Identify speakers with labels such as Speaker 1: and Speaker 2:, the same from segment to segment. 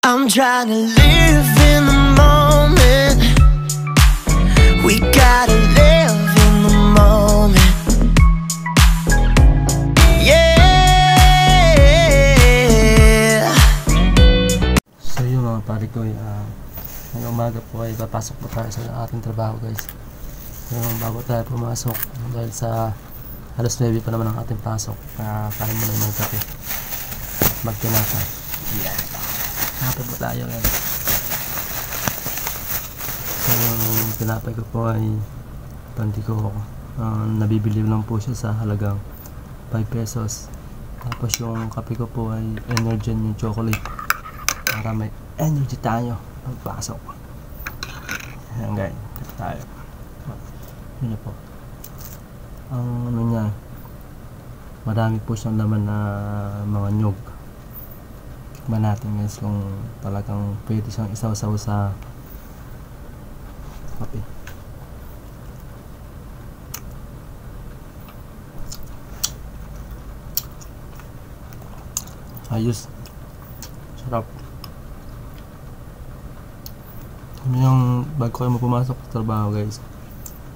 Speaker 1: I'm trying to live in the moment. We gotta live in the moment. Yeah.
Speaker 2: So yung mga pare ko, ngayong umaga po ay papasok po tayo sa ating trabaho, guys. Yung bago tayo pumasok, dahil sa alas 9 pa naman ang ating pasok, kain muna yung kape, magtinapay. Yeah, kape po tayo, guys. So yung tinapay ko po ay panti ko, nabibili lang po siya sa halagang 5 pesos. Tapos yung kape ko po ay Energin, yung chocolate, para may energy tayo pagpasok. Ayan guys, kape tayo. Yun po. Ang ano niya, marami po siyang laman na mga nyug. Tikman natin guys kung talagang pwede siyang isaw-saw sa kape. Ayos. Sarap. Yung bago kayo pumasok sa trabaho, guys,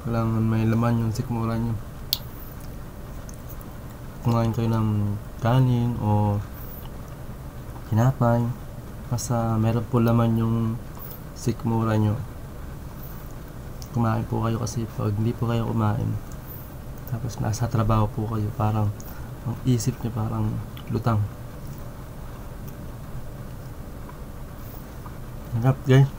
Speaker 2: kailangan may laman yung sikmura nyo. Kumain kayo ng kanin o tinapay, basta meron po laman yung sikmura nyo. Kumain po kayo, kasi pag hindi po kayo kumain tapos nasa trabaho po kayo, parang ang isip nyo parang lutang. Harap guys.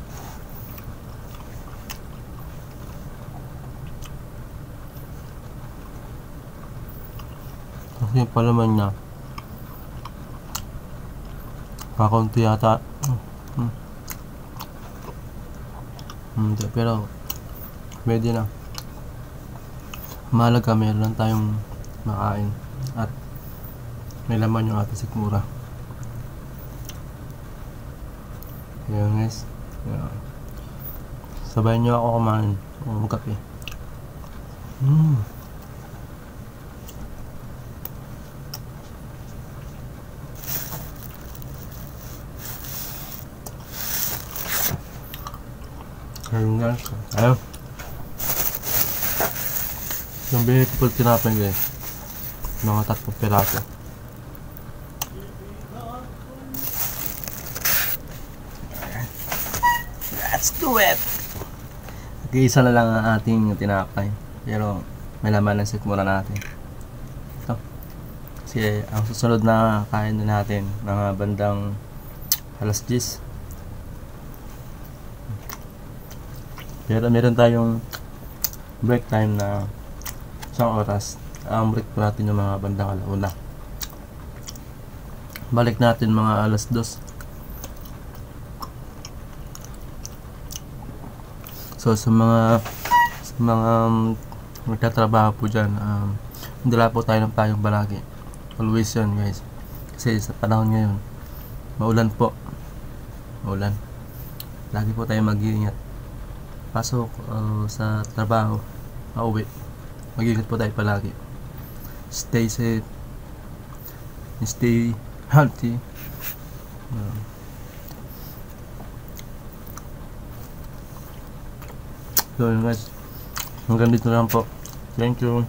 Speaker 2: Yung palaman niya kakaunti yata. Hindi, pero pwede na. Mahalaga meron lang tayong makain at may laman yung ating sikmura. Ayan guys, sabayan nyo ako kumain o magkape. Ayun guys, ayun. Yung binili ko po tinapay guys, mga 3 piraso. Let's do it! Isa na lang ang ating tinapay, pero may laman ng sikmura natin. Ito. Kasi ang susunod na kain na natin, mga bandang alas 10. Pero meron tayong break time na 1 oras. Ang break po natin yung mga bandang alauna. Balik natin mga alas 2. So sa mga magtatrabaho po dyan, dala po tayo ng payong palagi. Always yun guys. Kasi sa panahon ngayon, maulan po. Maulan. Lagi po tayo mag-iingat. Pasok sa trabaho, pauwi, mag-ingat po tayo palagi. Stay safe, stay healthy. So guys, hanggang dito lang po. Thank you.